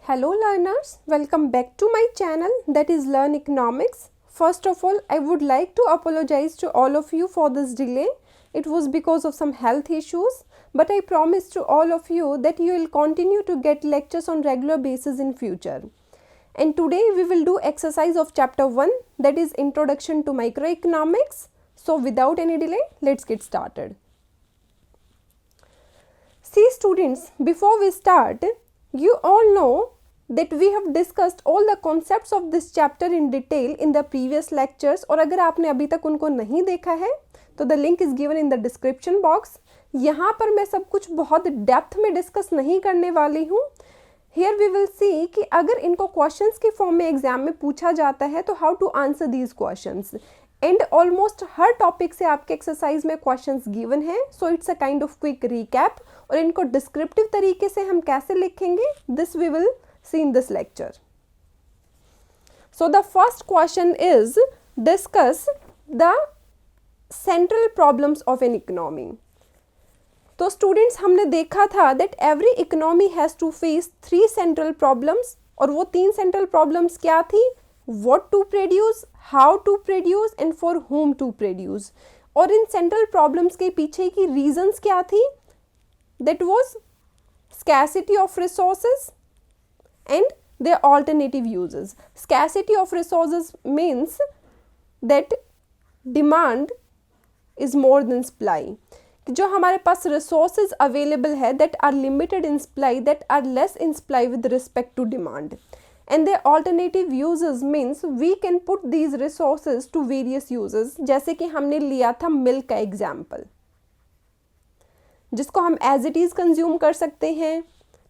Hello learners, welcome back to my channel that is Learn Economics. First of all, I would like to apologize to all of you for this delay. It was because of some health issues, but I promise to all of you that you will continue to get lectures on regular basis in future. And today we will do exercise of chapter 1, that is Introduction to Microeconomics. So without any delay, let's get started. See students, before we start, you all know that we have discussed all the concepts of this chapter in detail in the previous lectures और अगर आपने अभी तक उनको नहीं देखा है तो the link is given in the description box. यहाँ पर मैं सब कुछ बहुत डेप्थ में डिस्कस नहीं करने वाली हूँ. Here we will see कि अगर इनको क्वेश्चंस के फॉर्म में एग्जाम में पूछा जाता है तो how to answer these questions and almost हर टॉपिक से आपके एक्सरसाइज में क्वेश्चंस गिवन है. So it's a kind of quick recap और इनको डिस्क्रिप्टिव तरीके से हम कैसे लिखेंगे this we will see in this lecture. So the first question is discuss the central problems of an economy. तो स्टूडेंट्स हमने देखा था that every economy has to face 3 central problems और वो 3 सेंट्रल प्रॉब्लम्स क्या थी? What to produce, how to produce and for whom to produce. और इन सेंट्रल प्रॉब्लम्स के पीछे की रीजंस क्या थी? That was scarcity of resources and their alternative uses. Scarcity of resources means that demand is more than supply. जो हमारे पास रिसोर्सेज अवेलेबल है that are limited in supply, that are less in supply with respect to demand. And the alternative uses means we can put these resources to various uses. जैसे कि हमने लिया था milk का एग्जाम्पल, जिसको हम as it is consume कर सकते हैं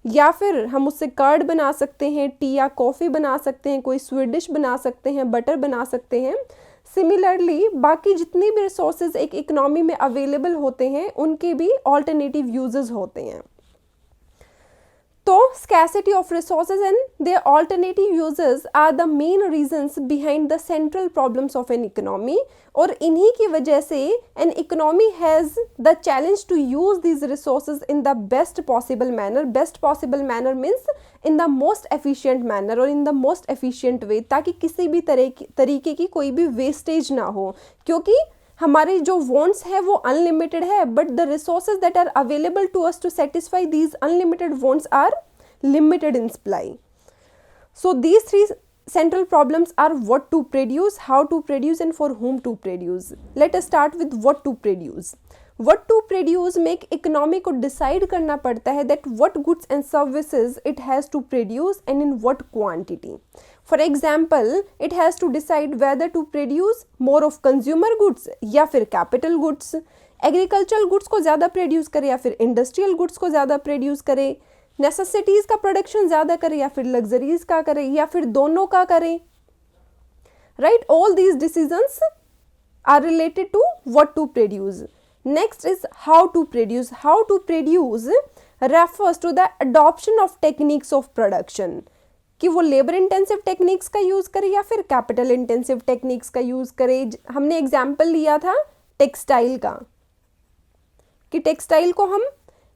या फिर हम उससे कर्ड बना सकते हैं, टी या कॉफ़ी बना सकते हैं, कोई स्वीट डिश बना सकते हैं, बटर बना सकते हैं. सिमिलरली बाकी जितनी भी रिसोर्सेज एक इकोनॉमी में अवेलेबल होते हैं उनके भी ऑल्टरनेटिव यूजेस होते हैं. तो scarcity of resources and their alternative uses are the main reasons behind the central problems of an economy. और इन्हीं की वजह से an economy has the challenge to use these resources in the best possible manner. Best possible manner means in the most efficient manner और in the most efficient way, ताकि किसी भी तरीके की कोई भी वेस्टेज ना हो. क्योंकि हमारे जो वॉन्ट्स है वो अनलिमिटेड है but the resources that are available to us to satisfy these unlimited wants are limited in supply. So these 3 central problems are what to produce, how to produce and for whom to produce. Let us start with what to produce. What to produce make economy को decide करना पड़ता है that what goods and services it has to produce and in what quantity. For example, it has to decide whether to produce more of consumer goods या फिर capital goods. Agricultural goods को ज़्यादा produce करे या फिर industrial goods को ज़्यादा produce करे, नेसेसिटीज़ का प्रोडक्शन ज़्यादा करे या फिर लग्जरीज का करे या फिर दोनों का करे. Right, all these decisions are related to what to produce. Next is how to produce. How to produce refers to the adoption of techniques of production, कि वो लेबर इंटेंसिव टेक्निक्स का यूज़ करे या फिर कैपिटल इंटेंसिव टेक्निक्स का use करे. हमने example लिया था टेक्सटाइल का, कि टेक्सटाइल को हम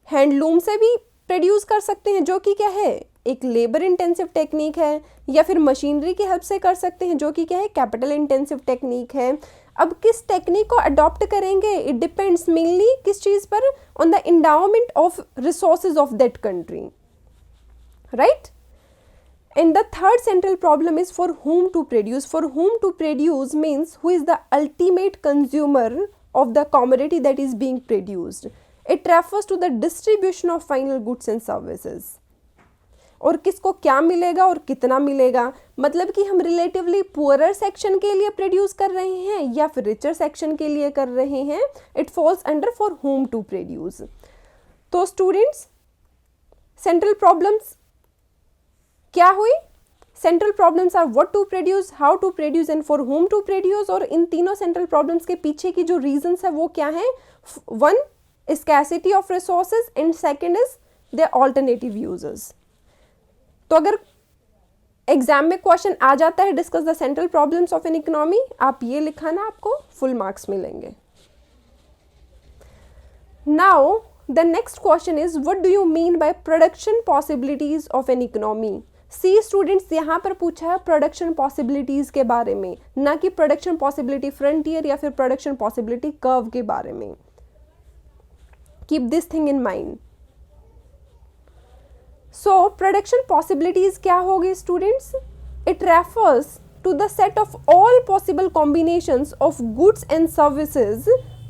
हैंडलूम से भी प्रोड्यूस कर सकते हैं जो कि क्या है एक लेबर इंटेंसिव टेक्निक है, या फिर मशीनरी की हेल्प से कर सकते हैं जो कि क्या है कैपिटल इंटेंसिव टेक्निक है. अब किस टेक्निक को अडॉप्ट करेंगे इट डिपेंड्स मेनली किस चीज़ पर, on the endowment of resources of that country. Right, and the third central problem is for whom to produce. For whom to produce means who is the ultimate consumer of the commodity that is being produced. It refers to the distribution of final goods and services. और किसको क्या मिलेगा और कितना मिलेगा, मतलब कि हम रिलेटिवली पुअरर सेक्शन के लिए प्रोड्यूस कर रहे हैं या फिर रिचर सेक्शन के लिए कर रहे हैं. It falls under for whom to produce. तो स्टूडेंट्स सेंट्रल प्रॉब्लम्स क्या हुई? Central problems are what to produce, how to produce and for whom to produce. और इन तीनों सेंट्रल प्रॉब्लम्स के पीछे की जो रीजंस है वो क्या है? 1 scarcity of resources and second is their alternative uses. तो अगर एग्जाम में क्वेश्चन आ जाता है discuss the central problems of an economy, आप ये लिखाना, आपको फुल मार्क्स मिलेंगे. Now the next question is what do you mean by production possibilities of an economy. See students यहाँ पर पूछा है प्रोडक्शन पॉसिबिलिटीज़ के बारे में, ना कि प्रोडक्शन पॉसिबिलिटी फ्रंटियर या फिर प्रोडक्शन पॉसिबिलिटी कर्व के बारे में। Keep this thing in mind. So production possibilities क्या होगी students? It refers to the set of all possible combinations of goods and services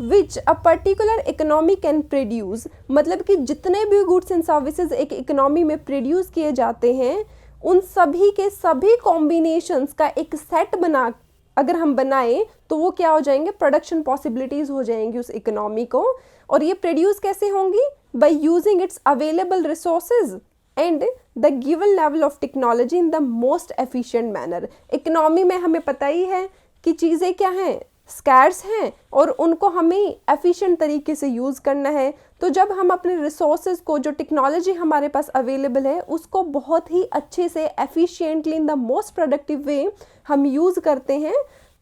which a particular economy can produce। मतलब कि जितने भी goods and services एक economy में produce किए जाते हैं उन सभी के सभी combinations का एक set बना अगर हम बनाएं तो वो क्या हो जाएंगे? प्रोडक्शन पॉसिबिलिटीज हो जाएंगी उस इकोनॉमी को। और ये प्रोड्यूस कैसे होंगी? By using its available resources and the given level of technology in the most efficient manner. Economy में हमें पता ही है कि चीज़ें क्या हैं? स्कैर्स हैं और उनको हमें एफिशिएंट तरीके से यूज़ करना है। तो जब हम अपने रिसोर्सेज को, जो टेक्नोलॉजी हमारे पास अवेलेबल है, उसको बहुत ही अच्छे से efficiently in the most productive way हम यूज़ करते हैं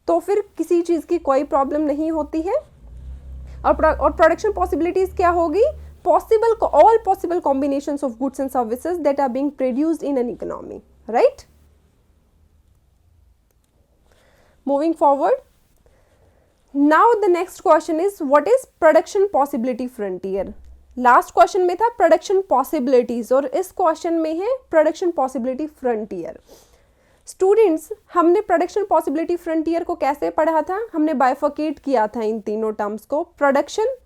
तो फिर किसी चीज़ की कोई प्रॉब्लम नहीं होती है। और प्रोडक्शन पॉसिबिलिटीज़ क्या होगी? all possible combinations of goods and services that are being produced in an economy, right? Moving forward, now the next question is what is production possibility frontier? Last question में था production possibilities और इस question में है production possibility frontier। Students, हमने production possibility frontier को कैसे पढ़ा था? हमने बाइफर्केट किया था इन तीनों टर्म्स को, production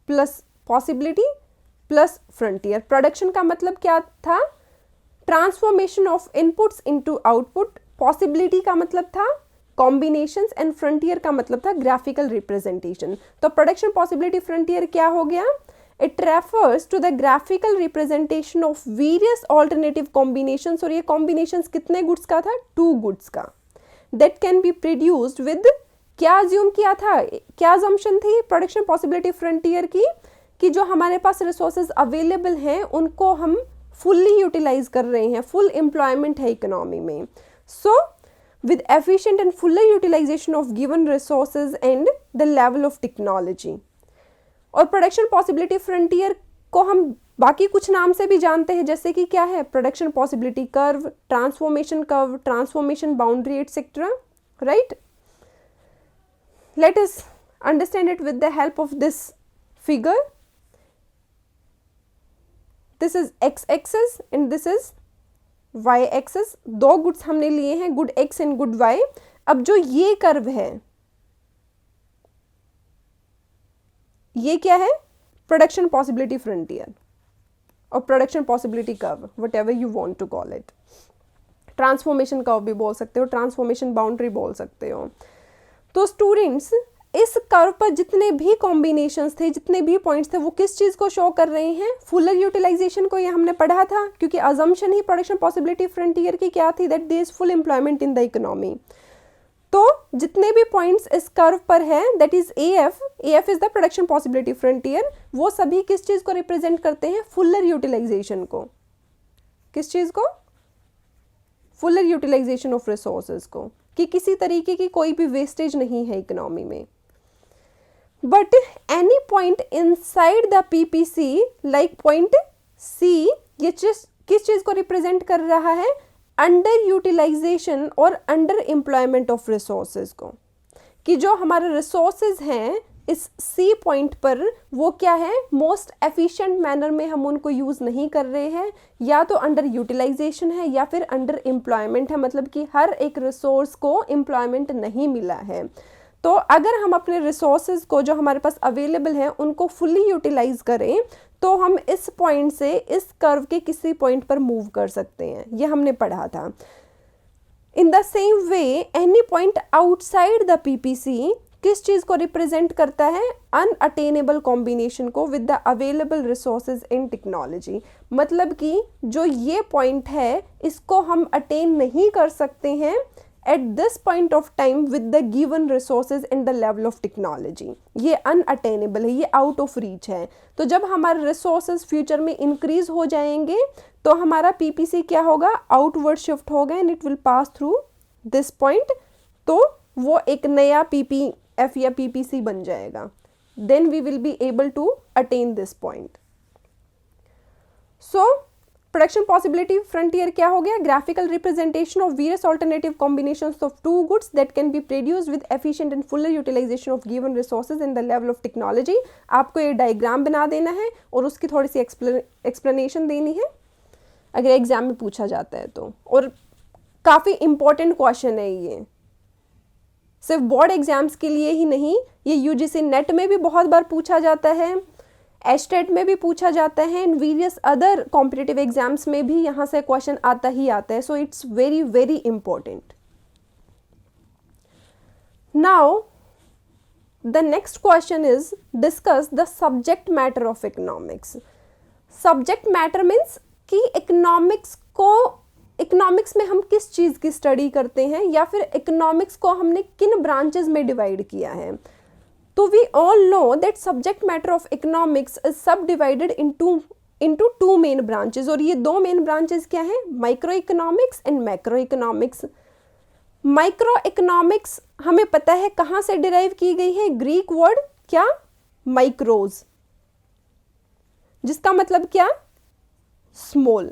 plus possibility plus frontier. Production का मतलब क्या था? Transformation of inputs into output. Possibility का मतलब था कॉम्बिनेशंस एंड फ्रंटियर का मतलब था ग्राफिकल रिप्रेजेंटेशन। तो प्रोडक्शन पॉसिबिलिटी फ्रंटियर क्या हो गया? It refers to the graphical representation of various alternative combinations. और ये कॉम्बिनेशंस कितने गुड्स का था? 2 गुड्स का। That can be produced with, क्या अज्यूम किया था, क्या अजम्पशन थी प्रोडक्शन पॉसिबिलिटी फ्रंटियर की? कि जो हमारे पास रिसोर्सेज अवेलेबल हैं उनको हम फुल्ली यूटिलाइज कर रहे हैं, फुल एम्प्लॉयमेंट है इकोनॉमी में। So with efficient and full utilization of given resources and the level of technology. और प्रोडक्शन पॉसिबिलिटी फ्रंटियर को हम बाकी कुछ नाम से भी जानते हैं, जैसे कि क्या है? Production possibility curve, transformation boundary etcetera, right? Let us understand it with the help of this figure. This is X axis and this is Y axis. 2 goods हमने लिए हैं, good X and good Y. अब जो ये curve है, ये क्या है? प्रोडक्शन पॉसिबिलिटी फ्रंटियर और production possibility curve, whatever you want to call it. Transformation curve भी बोल सकते हो, ट्रांसफॉर्मेशन बाउंड्री बोल सकते हो। तो स्टूडेंट्स, इस कर्व पर जितने भी कॉम्बिनेशंस थे, जितने भी पॉइंट्स थे, वो किस चीज़ को शो कर रहे हैं? फुलर यूटिलाइजेशन को। ये हमने पढ़ा था, क्योंकि अजम्पशन ही प्रोडक्शन पॉसिबिलिटी फ्रंटियर की क्या थी? That there is full employment in the economy. तो जितने भी पॉइंट्स इस कर्व पर हैं, that is AF is the production possibility frontier, वो सभी किस चीज़ को रिप्रेजेंट करते हैं? फुलर यूटिलाइजेशन को। किस चीज़ को? फुलर यूटिलाइजेशन ऑफ रिसोर्सेज को, कि किसी तरीके की कोई भी वेस्टेज नहीं है इकोनॉमी में। But any point inside the PPC like point C, ये किस चीज़ को रिप्रेजेंट कर रहा है? अंडर यूटिलाइजेशन और अंडर एम्प्लॉयमेंट ऑफ रिसोर्सेज को। कि जो हमारे रिसोर्सेज हैं इस C पॉइंट पर, वो क्या है? मोस्ट एफिशिएंट मैनर में हम उनको यूज़ नहीं कर रहे हैं, या तो अंडर यूटिलाइजेशन है या फिर अंडर एम्प्लॉयमेंट है, मतलब कि हर एक रिसोर्स को एम्प्लॉयमेंट नहीं मिला है। तो अगर हम अपने रिसोर्सेज को जो हमारे पास अवेलेबल हैं उनको फुल्ली यूटिलाइज करें तो हम इस पॉइंट से इस कर्व के किसी पॉइंट पर मूव कर सकते हैं, ये हमने पढ़ा था। In the same way any point outside the PPC किस चीज़ को रिप्रेजेंट करता है? अनअटेनेबल कॉम्बिनेशन को with the available resources in technology. मतलब कि जो ये पॉइंट है इसको हम अटेन नहीं कर सकते हैं at this point of time with the given resources and the level of technology. ये अनअटेनेबल है, ये आउट ऑफ रीच है। तो जब हमारे रिसोर्सेज फ्यूचर में इंक्रीज हो जाएंगे तो हमारा PPC क्या होगा? आउटवर्ड शिफ्ट होगा and it will pass through this point. तो वो एक नया PPF या PPC बन जाएगा। Then we will be able to attain this point. So production possibility frontier क्या हो गया, graphical representation of various alternative combinations of two goods that can be produced with efficient and fuller utilization of given resources in the level of technology. आपको ये diagram बना देना है और उसकी थोड़ी सी एक्सप्लेनेशन देनी है अगर एग्जाम में पूछा जाता है तो, और काफ़ी इंपॉर्टेंट क्वेश्चन है ये, सिर्फ बोर्ड एग्जाम्स के लिए ही नहीं, ये यूजीसी नेट में भी बहुत बार पूछा जाता है, एचटेट में भी पूछा जाता है, and various other competitive exams में भी यहाँ से क्वेश्चन आता ही आता है, so it's very very important. Now the next question is discuss the subject matter of economics. Subject matter means कि इकोनॉमिक्स में हम किस चीज़ की स्टडी करते हैं, या फिर इकोनॉमिक्स को हमने किन ब्रांचेस में डिवाइड किया है। तो we all know that subject matter of economics is subdivided into two main branches, और ये दो मेन ब्रांचेस क्या हैं, microeconomics and macroeconomics. Microeconomics हमें पता है कहाँ से डिराइव की गई है, ग्रीक वर्ड क्या, माइक्रोज, जिसका मतलब क्या, स्मॉल।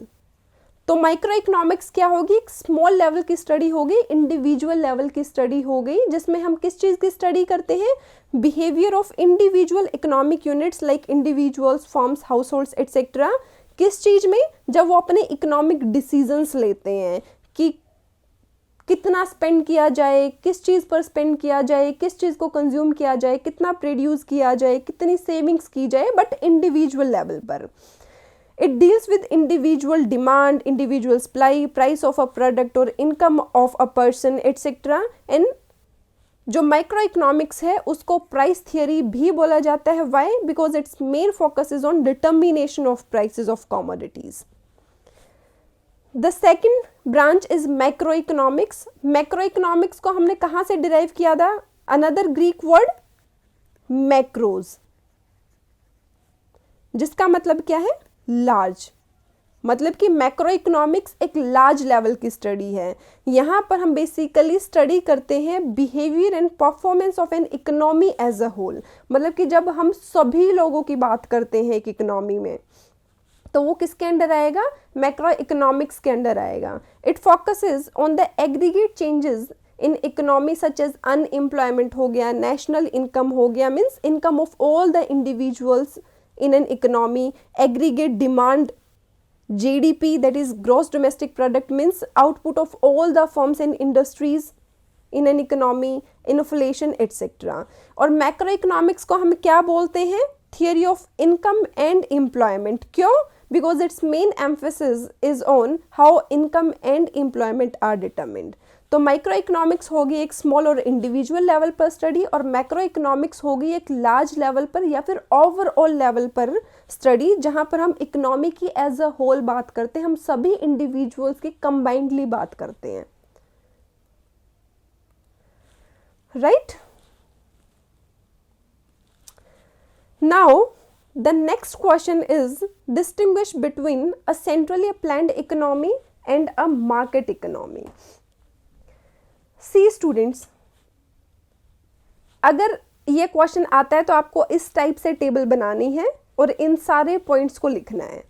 तो माइक्रो इकोनॉमिक्स क्या होगी, एक स्मॉल लेवल की स्टडी होगी, इंडिविजुअल लेवल की स्टडी हो गई, जिसमें हम किस चीज़ की स्टडी करते हैं, behaviour of individual economic units like individuals, firms, house holds etcetera. किस चीज़ में, जब वो अपने इकोनॉमिक डिसीजंस लेते हैं कि कितना स्पेंड किया जाए, किस चीज़ पर स्पेंड किया जाए, किस चीज़ को कंज्यूम किया जाए, कितना प्रोड्यूस किया जाए, कितनी सेविंग्स की जाए, बट इंडिविजुअल लेवल पर। It deals with individual demand, individual supply, price of a product or income of a person, etc. And जो माइक्रो इकोनॉमिक्स है उसको प्राइस थियरी भी बोला जाता है। Why? Because its main focus is on determination of prices of commodities. The second branch is macroeconomics. Macroeconomics को हमने कहाँ से डिराइव किया था, another Greek word macros, जिसका मतलब क्या है, लार्ज। मतलब कि मैक्रो इकोनॉमिक्स एक लार्ज लेवल की स्टडी है। यहाँ पर हम बेसिकली स्टडी करते हैं behaviour and performance of an economy as a whole. मतलब कि जब हम सभी लोगों की बात करते हैं एक इकोनॉमी में, तो वो किसके अंडर आएगा, मैक्रो इकोनॉमिक्स के अंडर आएगा। It focuses on the aggregate changes in economy such as unemployment हो गया, नेशनल इनकम हो गया, means income of all the individuals in an economy, aggregate demand, GDP, that is gross domestic product, means output of all the firms and industries in an economy, inflation, etc. और macroeconomics को हम क्या बोलते हैं, theory of income and employment. क्यों, because its main emphasis is on how income and employment are determined. तो microeconomics होगी एक स्मॉल और इंडिविजुअल लेवल पर स्टडी, और मैक्रो इकोनॉमिक्स होगी एक लार्ज लेवल पर या फिर ओवरऑल लेवल पर स्टडी, जहां पर हम इकोनॉमी की एज अ होल बात करते हैं, हम सभी इंडिविजुअल्स की कंबाइंडली बात करते हैं, right. Now the next question is distinguish between a centrally planned economy and a market economy. See students, अगर ये क्वेश्चन आता है तो आपको इस टाइप से टेबल बनानी है और इन सारे पॉइंट्स को लिखना है।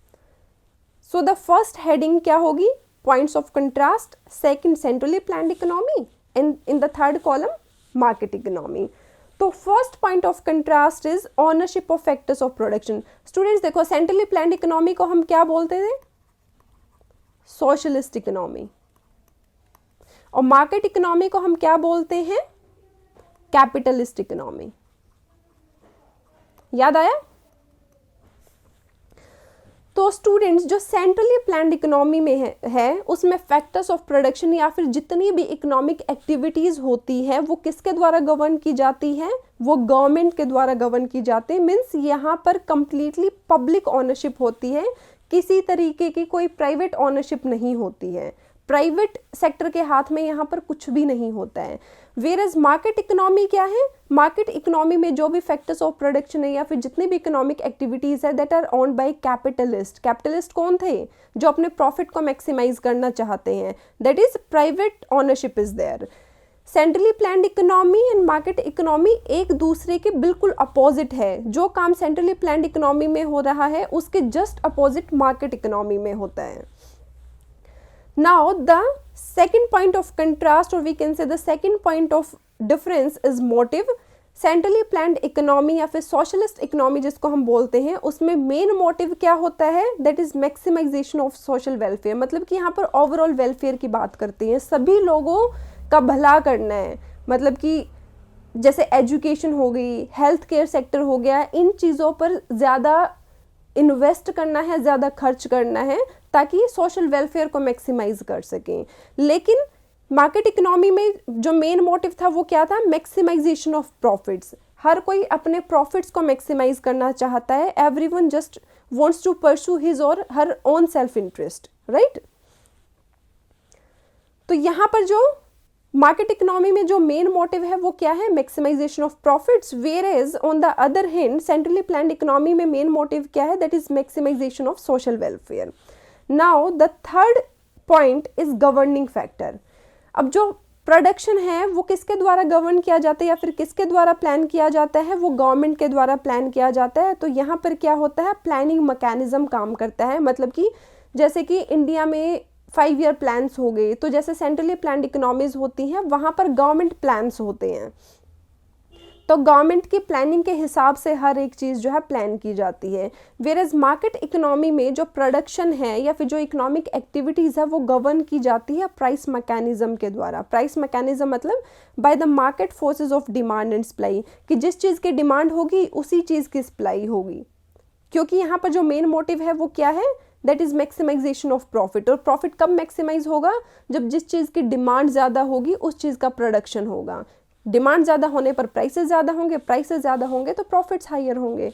सो द फर्स्ट हेडिंग क्या होगी, points of contrast, second centrally planned economy, and in the third column market economy. तो first point of contrast is ownership of factors of production. Students देखो, सेंट्रली प्लान्ड इकोनॉमी को हम क्या बोलते थे, socialist economy, और मार्केट इकोनॉमी को हम क्या बोलते हैं, कैपिटलिस्ट इकोनॉमी। याद आया। तो स्टूडेंट्स, जो सेंट्रली प्लान्ड इकोनॉमी में है उसमें फैक्टर्स ऑफ प्रोडक्शन या फिर जितनी भी इकोनॉमिक एक्टिविटीज होती है वो किसके द्वारा गवर्न की जाती है, वो गवर्नमेंट के द्वारा गवर्न की जाती है। मीन्स यहाँ पर कंप्लीटली पब्लिक ओनरशिप होती है, किसी तरीके की कोई प्राइवेट ओनरशिप नहीं होती है, प्राइवेट सेक्टर के हाथ में यहाँ पर कुछ भी नहीं होता है। वेयरएज मार्केट इकोनॉमी क्या है, मार्केट इकोनॉमी में जो भी फैक्टर्स ऑफ प्रोडक्शन है या फिर जितनी भी इकोनॉमिक एक्टिविटीज है that are owned by capitalist. Capitalist कौन थे, जो अपने प्रॉफिट को मैक्सिमाइज करना चाहते हैं, that is private ownership is there. Centrally planned economy and market economy एक दूसरे के बिल्कुल अपोजिट है। जो काम सेंट्रली प्लान्ड इकोनॉमी में हो रहा है उसके जस्ट अपोजिट मार्केट इकोनॉमी में होता है। Now the second point of contrast, और we can say the second point of difference is motive. Centrally planned economy या फिर सोशलिस्ट इकोनॉमी जिसको हम बोलते हैं, उसमें मेन मोटिव क्या होता है, that is maximization of social welfare. मतलब कि यहाँ पर ओवरऑल वेलफेयर की बात करते हैं, सभी लोगों का भला करना है। मतलब कि जैसे एजुकेशन हो गई, हेल्थ केयर सेक्टर हो गया, इन चीज़ों पर ज़्यादा इन्वेस्ट करना है, ज़्यादा खर्च करना है ताकि सोशल वेलफेयर को मैक्सिमाइज कर सकें। लेकिन मार्केट इकोनॉमी में जो मेन मोटिव था वो क्या था, मैक्सिमाइजेशन ऑफ प्रॉफिट्स। हर कोई अपने प्रॉफिट्स को मैक्सिमाइज करना चाहता है। Everyone just wants to pursue his और her own self interest, right. तो यहाँ पर जो मार्केट इकोनॉमी में जो मेन मोटिव है वो क्या है, maximization of profits. Whereas on the other hand centrally planned economy में मेन मोटिव क्या है, that is maximization of social welfare. Now the third point is governing factor. अब जो प्रोडक्शन है वो किसके द्वारा गवर्न किया जाता है या फिर किसके द्वारा प्लान किया जाता है, वो गवर्नमेंट के द्वारा प्लान किया जाता है। तो यहाँ पर क्या होता है, प्लानिंग मैकेनिज्म काम करता है। मतलब कि जैसे कि इंडिया में 5 ईयर प्लान्स हो गए, तो जैसे सेंट्रली प्लान्ड इकोनॉमीज होती हैं वहाँ पर गवर्नमेंट प्लान्स होते हैं। तो गवर्नमेंट की प्लानिंग के हिसाब से हर एक चीज़ जो है प्लान की जाती है। वेयरएज मार्केट इकोनॉमी में जो प्रोडक्शन है या फिर जो इकोनॉमिक एक्टिविटीज़ है वो गवर्न की जाती है प्राइस मैकेनिज्म के द्वारा। प्राइस मैकेनिज्म मतलब by the market forces of demand and supply, कि जिस चीज़ की डिमांड होगी उसी चीज़ की सप्लाई होगी। क्योंकि यहाँ पर जो मेन मोटिव है वो क्या है, that is maximization of profit. और प्रॉफिट कब मैक्सिमाइज होगा, जब जिस चीज़ की डिमांड ज़्यादा होगी उस चीज़ का प्रोडक्शन होगा। डिमांड ज़्यादा होने पर प्राइसेस ज़्यादा होंगे, प्राइसेस ज़्यादा होंगे तो प्रॉफिट्स हायर होंगे।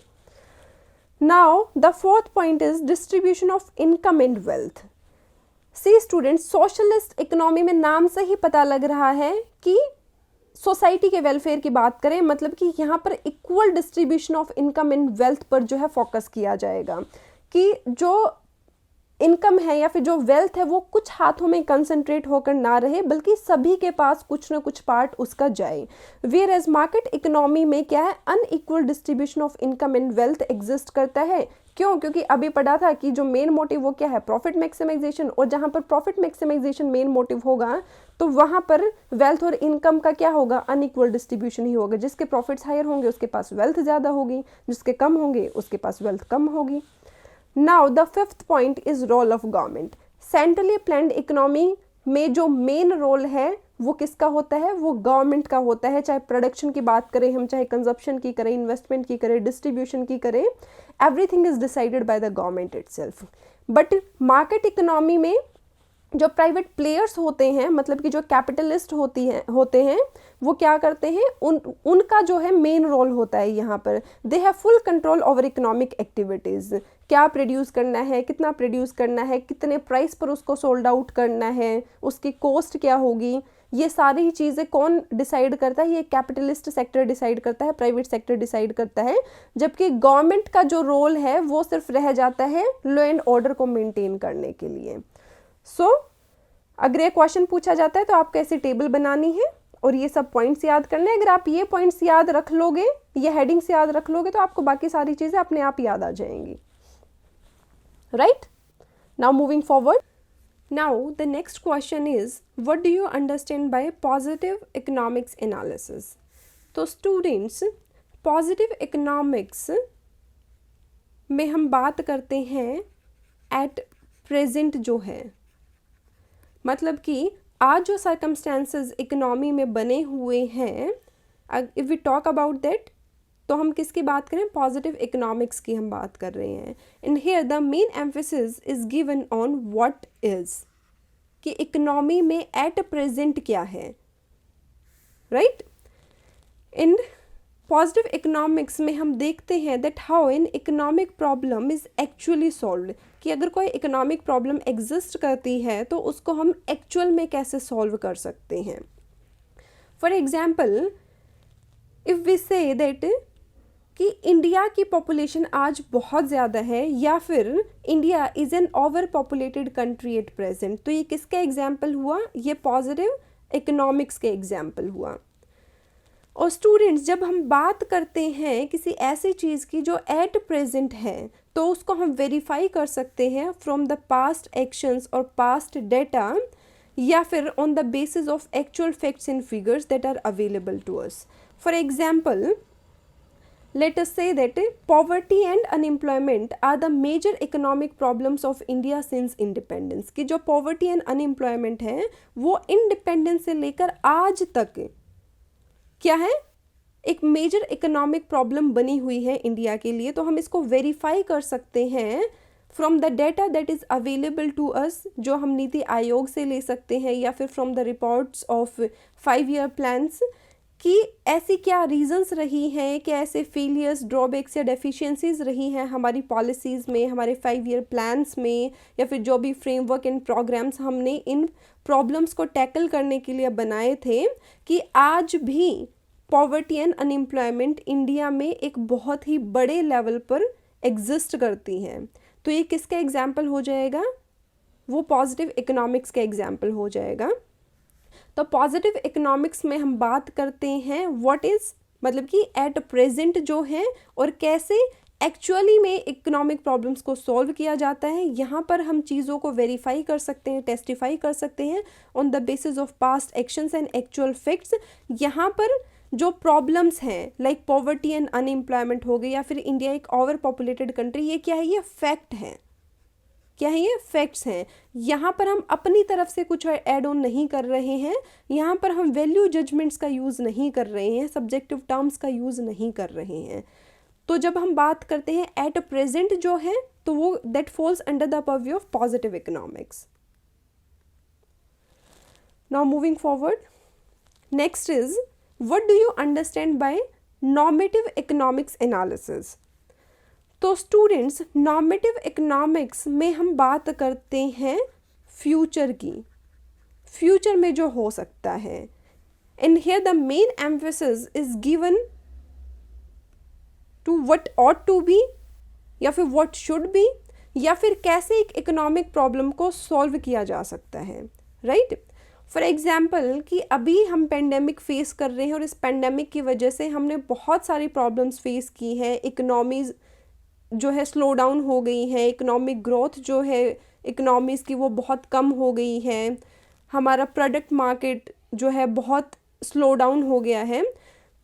Now the fourth point is distribution of income and wealth. See students, socialist economy में नाम से ही पता लग रहा है कि सोसाइटी के वेलफेयर की बात करें, मतलब कि यहाँ पर equal distribution of income and wealth पर जो है फोकस किया जाएगा, कि जो इनकम है या फिर जो वेल्थ है वो कुछ हाथों में कंसंट्रेट होकर ना रहे, बल्कि सभी के पास कुछ ना कुछ पार्ट उसका जाए। वेयर एज मार्केट इकोनॉमी में क्या है, unequal distribution of income and wealth exist करता है। क्यों, क्योंकि अभी पढ़ा था कि जो मेन मोटिव वो क्या है, प्रॉफिट मैक्सिमाइजेशन। और जहाँ पर प्रॉफिट मैक्सिमाइजेशन मेन मोटिव होगा तो वहाँ पर वेल्थ और इनकम का क्या होगा, अनइक्वल डिस्ट्रीब्यूशन ही होगा। जिसके प्रॉफिट्स हायर होंगे उसके पास वेल्थ ज़्यादा होगी, जिसके कम होंगे उसके पास वेल्थ कम होगी। Now the fifth point is role of government. Centrally planned economy में जो मेन रोल है वो किसका होता है, वो गवर्नमेंट का होता है। चाहे प्रोडक्शन की बात करें हम, चाहे कंजप्शन की करें, इन्वेस्टमेंट की करें, डिस्ट्रीब्यूशन की करें, everything is decided by the government itself. But market economy में जो प्राइवेट प्लेयर्स होते हैं, मतलब कि जो कैपिटलिस्ट होते हैं वो क्या करते हैं, उनका जो है मेन रोल होता है यहाँ पर। They have full control over economic activities. क्या प्रोड्यूस करना है, कितना प्रोड्यूस करना है, कितने प्राइस पर उसको सोल्ड आउट करना है, उसकी कॉस्ट क्या होगी, ये सारी चीज़ें कौन डिसाइड करता है, ये कैपिटलिस्ट सेक्टर डिसाइड करता है, प्राइवेट सेक्टर डिसाइड करता है। जबकि गवर्नमेंट का जो रोल है वो सिर्फ रह जाता है लॉ एंड ऑर्डर को मेंटेन करने के लिए। अगर ये क्वेश्चन पूछा जाता है तो आपको ऐसी टेबल बनानी है और ये सब पॉइंट्स याद करने हैं। अगर आप ये पॉइंट्स याद रख लोगे, ये हेडिंग्स याद रख लोगे, तो आपको बाकी सारी चीज़ें अपने आप याद आ जाएंगी। Right, now moving forward. Now the next question is, what do you understand by positive economics analysis. तो स्टूडेंट्स, पॉजिटिव इकोनॉमिक्स में हम बात करते हैं एट प्रेजेंट जो है, मतलब कि आज जो सर्कमस्टेंसेस इकोनॉमी में बने हुए हैं, if we talk about that, तो हम किसकी बात करें, पॉजिटिव इकोनॉमिक्स की हम बात कर रहे हैं। And here the main emphasis is given on what is, कि इकोनॉमी में एट प्रेजेंट क्या है, राइट। इन पॉजिटिव इकोनॉमिक्स में हम देखते हैं that how an economic problem is actually solved, कि अगर कोई इकोनॉमिक प्रॉब्लम एग्जिस्ट करती है तो उसको हम एक्चुअल में कैसे सॉल्व कर सकते हैं। For example, if we say that कि इंडिया की पॉपुलेशन आज बहुत ज़्यादा है, या फिर India is an overpopulated country at present, तो ये किसका एग्जाम्पल हुआ, ये पॉजिटिव इकोनॉमिक्स के एग्जाम्पल हुआ। और स्टूडेंट्स, जब हम बात करते हैं किसी ऐसी चीज़ की जो एट प्रेजेंट है, तो उसको हम वेरीफाई कर सकते हैं फ्रॉम द पास्ट एक्शंस और पास्ट डेटा, या फिर on the basis of actual facts and figures that are available to us. For example, let us say that poverty and unemployment are the major economic problems of India since independence। कि जो poverty and unemployment है वो independence से लेकर आज तक क्या है, एक मेजर इकोनॉमिक प्रॉब्लम बनी हुई है इंडिया के लिए। तो हम इसको वेरीफाई कर सकते हैं from the data that is available to us, जो हम नीति आयोग से ले सकते हैं, या फिर from the reports of 5 year plans, कि ऐसी क्या रीजंस रही हैं, कि ऐसे फेलियर्स, ड्रॉबैक्स या डेफिशिएंसीज रही हैं हमारी पॉलिसीज़ में, हमारे 5 ईयर प्लान्स में, या फिर जो भी फ्रेमवर्क एंड प्रोग्राम्स हमने इन प्रॉब्लम्स को टैकल करने के लिए बनाए थे, कि आज भी पॉवर्टी एंड अनएम्प्लॉयमेंट इंडिया में एक बहुत ही बड़े लेवल पर एग्जिस्ट करती हैं। तो ये किसका एग्जाम्पल हो जाएगा, वो पॉजिटिव इकोनॉमिक्स का एग्जाम्पल हो जाएगा। तो पॉजिटिव इकोनॉमिक्स में हम बात करते हैं व्हाट इज़, मतलब कि एट प्रेजेंट जो है और कैसे एक्चुअली में इकोनॉमिक प्रॉब्लम्स को सॉल्व किया जाता है। यहाँ पर हम चीज़ों को वेरीफाई कर सकते हैं, टेस्टिफाई कर सकते हैं on the basis of past actions and actual facts. यहाँ पर जो प्रॉब्लम्स हैं लाइक पॉवर्टी एंड अनएम्प्लॉयमेंट हो गई, या फिर इंडिया एक ओवर पॉपुलेटेड कंट्री, ये क्या है, ये फैक्ट है। क्या है, ये फैक्ट्स हैं। यहाँ पर हम अपनी तरफ से कुछ ऐड ऑन नहीं कर रहे हैं, यहाँ पर हम वैल्यू जजमेंट्स का यूज़ नहीं कर रहे हैं, सब्जेक्टिव टर्म्स का यूज़ नहीं कर रहे हैं। तो जब हम बात करते हैं एट प्रेजेंट जो है, तो वो that falls under the purview of positive economics. Now moving forward, next is what do you understand by normative economics analysis. तो स्टूडेंट्स, नॉर्मेटिव इकोनॉमिक्स में हम बात करते हैं फ्यूचर की, फ्यूचर में जो हो सकता है, and here the main emphasis is given to what ought to be, या फिर व्हाट शुड बी, या फिर कैसे एक इकोनॉमिक प्रॉब्लम को सॉल्व किया जा सकता है, राइट। फॉर एग्जाम्पल कि अभी हम पेंडेमिक फेस कर रहे हैं, और इस पेंडेमिक की वजह से हमने बहुत सारी प्रॉब्लम्स फेस की हैं। इकोनॉमीज़ जो है स्लो डाउन हो गई है, इकोनॉमिक ग्रोथ जो है इकोनॉमीज़ की वो बहुत कम हो गई है, हमारा प्रोडक्ट मार्केट जो है बहुत स्लो डाउन हो गया है।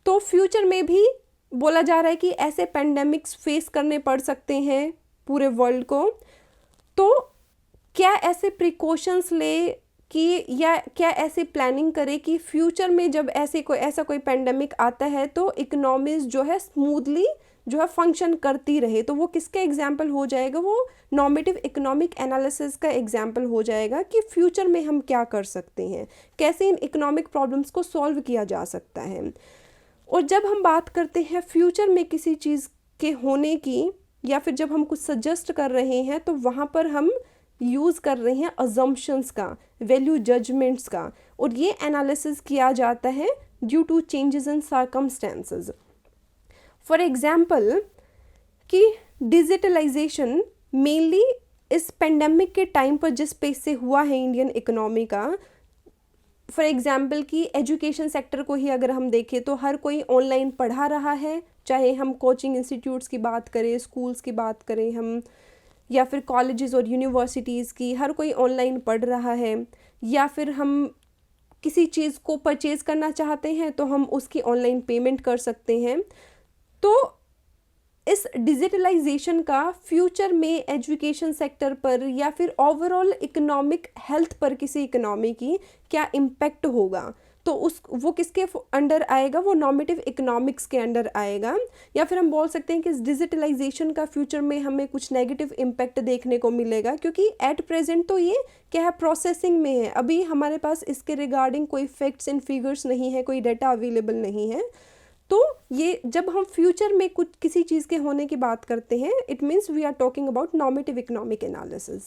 तो फ्यूचर में भी बोला जा रहा है कि ऐसे पेंडेमिक्स फेस करने पड़ सकते हैं पूरे वर्ल्ड को। तो क्या ऐसे प्रिकॉशंस ले कि, या क्या ऐसे प्लानिंग करे कि फ्यूचर में जब ऐसा कोई पेंडेमिक आता है तो इकोनॉमीज़ जो है स्मूथली जो है फंक्शन करती रहे। तो वो किसका एग्जाम्पल हो जाएगा, वो नॉर्मेटिव इकोनॉमिक एनालिसिस का एग्जाम्पल हो जाएगा कि फ्यूचर में हम क्या कर सकते हैं, कैसे इन इकोनॉमिक प्रॉब्लम्स को सॉल्व किया जा सकता है। और जब हम बात करते हैं फ्यूचर में किसी चीज़ के होने की, या फिर जब हम कुछ सजेस्ट कर रहे हैं, तो वहाँ पर हम यूज़ कर रहे हैं अजम्पशंस का, वैल्यू जजमेंट्स का, और ये एनालिसिस किया जाता है due to changes in circumstances. For example कि डिजिटलाइजेशन मेनली इस पेंडेमिक के टाइम पर जिस पेस से हुआ है इंडियन इकोनॉमी का, फॉर एग्जाम्पल कि एजुकेशन सेक्टर को ही अगर हम देखें तो हर कोई ऑनलाइन पढ़ा रहा है, चाहे हम कोचिंग इंस्टीट्यूट्स की बात करें, स्कूल्स की बात करें हम, या फिर कॉलेजेस और यूनिवर्सिटीज़ की, हर कोई ऑनलाइन पढ़ रहा है। या फिर हम किसी चीज़ को परचेज़ करना चाहते हैं तो हम उसकी ऑनलाइन पेमेंट कर सकते हैं। तो इस डिजिटलाइजेशन का फ्यूचर में एजुकेशन सेक्टर पर या फिर ओवरऑल इकोनॉमिक हेल्थ पर किसी इकोनॉमी की क्या इम्पैक्ट होगा, तो वो किसके अंडर आएगा, वो नॉर्मेटिव इकोनॉमिक्स के अंडर आएगा। या फिर हम बोल सकते हैं कि इस डिजिटलाइजेशन का फ्यूचर में हमें कुछ नेगेटिव इम्पैक्ट देखने को मिलेगा, क्योंकि एट प्रेजेंट तो ये क्या है, प्रोसेसिंग में है। अभी हमारे पास इसके रिगार्डिंग कोई फैक्ट्स एंड फिगर्स नहीं है, कोई डाटा अवेलेबल नहीं है। तो ये जब हम फ्यूचर में कुछ किसी चीज़ के होने की बात करते हैं, it means we are talking about normative economic analysis.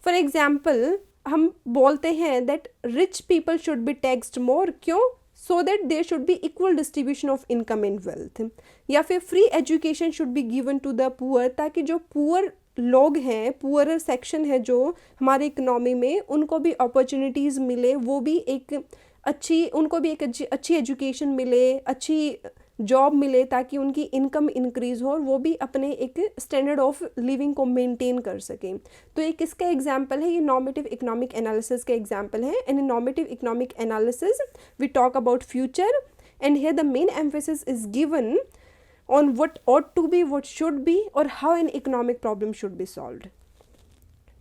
For example हम बोलते हैं that rich people should be taxed more, क्यों, so that there should be equal distribution of income and wealth. या फिर free education should be given to the poor, ताकि जो poor लोग हैं, पुअर सेक्शन है जो हमारे इकोनॉमी में, उनको भी अपॉर्चुनिटीज़ मिले, वो भी एक उनको भी एक अच्छी एजुकेशन मिले, अच्छी जॉब मिले, ताकि उनकी इनकम इंक्रीज़ हो और वो भी अपने एक स्टैंडर्ड ऑफ लिविंग को मेंटेन कर सकें। तो एक इसका एग्जांपल है, ये नॉर्मेटिव इकोनॉमिक एनालिसिस का एग्जांपल है। And in normative economic analysis we talk about future, and here the main emphasis is given on what ought to be, what should be, or how an economic problem should be solved.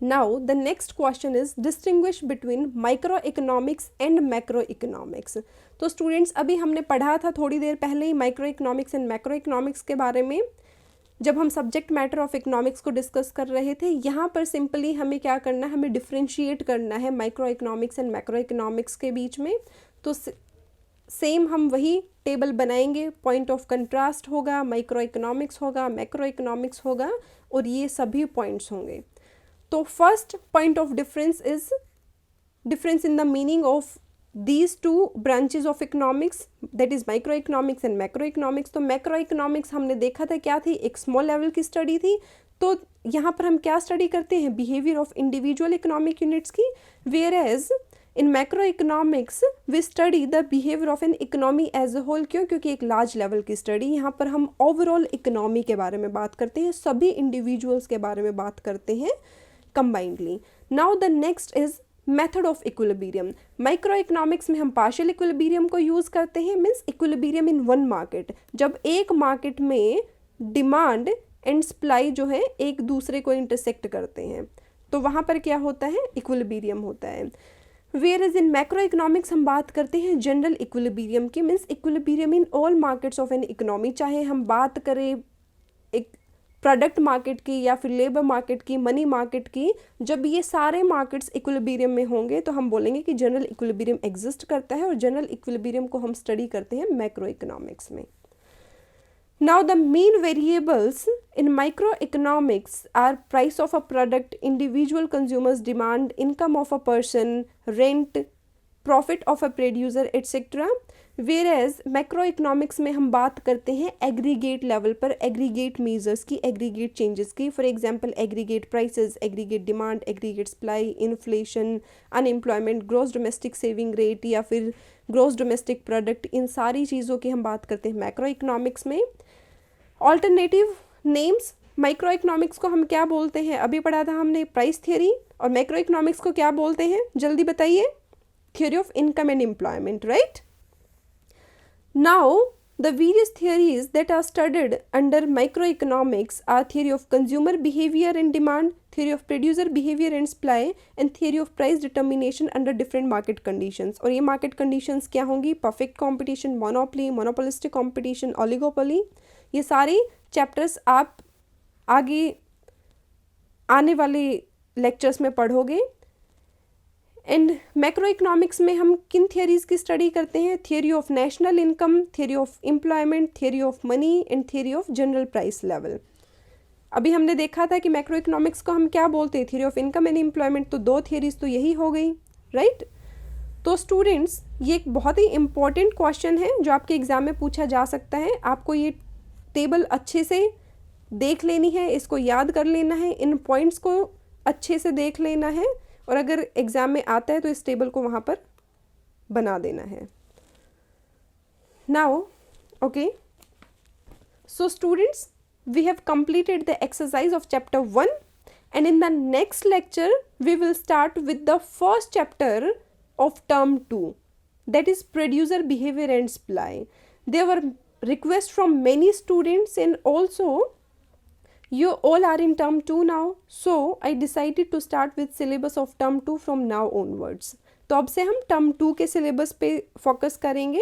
Now the next question is distinguish between microeconomics and macroeconomics. तो students अभी हमने पढ़ा था थोड़ी देर पहले ही microeconomics and macro economics के बारे में, जब हम सब्जेक्ट मैटर ऑफ इकोनॉमिक्स को डिस्कस कर रहे थे। यहाँ पर सिंपली हमें क्या करना है, हमें डिफ्रेंशिएट करना है micro economics and macro economics के बीच में। तो सेम हम वही टेबल बनाएंगे, पॉइंट ऑफ कंट्रास्ट होगा, माइक्रो इकोनॉमिक्स होगा, मैक्रो इकोनॉमिक्स होगा, और ये सभी पॉइंट्स होंगे। तो first point of difference is difference in the meaning of these two branches of economics, that is micro economics and macro economics. तो मैक्रो इकोनॉमिक्स हमने देखा था क्या थी, एक स्मॉल लेवल की स्टडी थी। तो यहाँ पर हम क्या स्टडी करते हैं, behaviour of individual economic units की, whereas in macro economics we study the behaviour of an economy as a whole. क्यों? क्योंकि एक लार्ज लेवल की स्टडी, यहाँ पर हम ओवरऑल इकोनॉमी के बारे में बात करते हैं, सभी इंडिविजुअल्स के बारे में बात करते हैं combinedly. Now the next is method of equilibrium. Micro economics में हम पार्शियल इक्विलिब्रियम को यूज़ करते हैं, means equilibrium in one market, जब एक मार्केट में डिमांड एंड सप्लाई जो है एक दूसरे को इंटरसेक्ट करते हैं, तो वहाँ पर क्या होता है, इक्विलिब्रियम होता है। Whereas in macro economics हम बात करते हैं जनरल इक्विलिब्रियम की, means equilibrium in all markets of an economy, चाहे हम बात करें एक प्रोडक्ट मार्केट की या फिर लेबर मार्केट की, मनी मार्केट की, जब ये सारे मार्केट्स इक्विलिब्रियम में होंगे तो हम बोलेंगे कि जनरल इक्विलिब्रियम एग्जिस्ट करता है, और जनरल इक्विलिब्रियम को हम स्टडी करते हैं मैक्रो इकोनॉमिक्स में। Now the main variables in microeconomics are price of a product, individual consumers' demand, income of a person, rent, profit of a producer, etc. Whereas macroeconomics में हम बात करते हैं aggregate level पर, aggregate measures की, aggregate changes की, for example aggregate prices, aggregate demand, aggregate supply, inflation, unemployment, gross domestic saving rate या फिर ग्रोस डोमेस्टिक प्रोडक्ट, इन सारी चीज़ों की हम बात करते हैं मैक्रो इकोनॉमिक्स में। ऑल्टरनेटिव नेम्स माइक्रो इकोनॉमिक्स को हम क्या बोलते हैं, अभी पढ़ा था हमने प्राइस थियरी, और मैक्रो इकोनॉमिक्स को क्या बोलते हैं, जल्दी बताइए, theory of income and employment, right. Now the various theories that are studied under microeconomics are theory of consumer behavior and demand, theory of producer behavior and supply, and theory of price determination under different market conditions. और ये market conditions क्या होंगी, perfect competition, monopoly, monopolistic competition, oligopoly, ये सारे chapters आप आगे आने वाले lectures में पढ़ोगे। एंड मैक्रो इकोनॉमिक्स में हम किन थियरीज़ की स्टडी करते हैं, theory of national income, theory of employment, theory of money and theory of general price level. अभी हमने देखा था कि मैक्रो इकोनॉमिक्स को हम क्या बोलते हैं, theory of income and employment, तो दो थियरीज तो यही हो गई, राइट। तो स्टूडेंट्स ये एक बहुत ही इंपॉर्टेंट क्वेश्चन है जो आपके एग्ज़ाम में पूछा जा सकता है। आपको ये टेबल अच्छे से देख लेनी है, इसको याद कर लेना है, इन पॉइंट्स को अच्छे से देख लेना है, और अगर एग्ज़ाम में आता है तो इस टेबल को वहाँ पर बना देना है। Now okay, so students we have completed the exercise of chapter 1, and in the next lecture we will start with the first chapter of term 2, that is producer behavior and supply. There were requests from many students, and also you all are in term 2 now, so I decided to start with syllabus of term 2 from now onwards. तो अब से हम term 2 के syllabus पे focus करेंगे।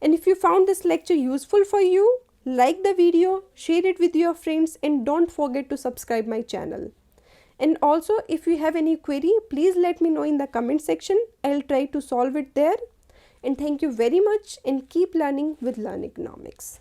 And if you found this lecture useful for you, like the video, share it with your friends, and don't forget to subscribe my channel. And also if you have any query, please let me know in the comment section. I'll try to solve it there. And thank you very much, and keep learning with Learn Economics.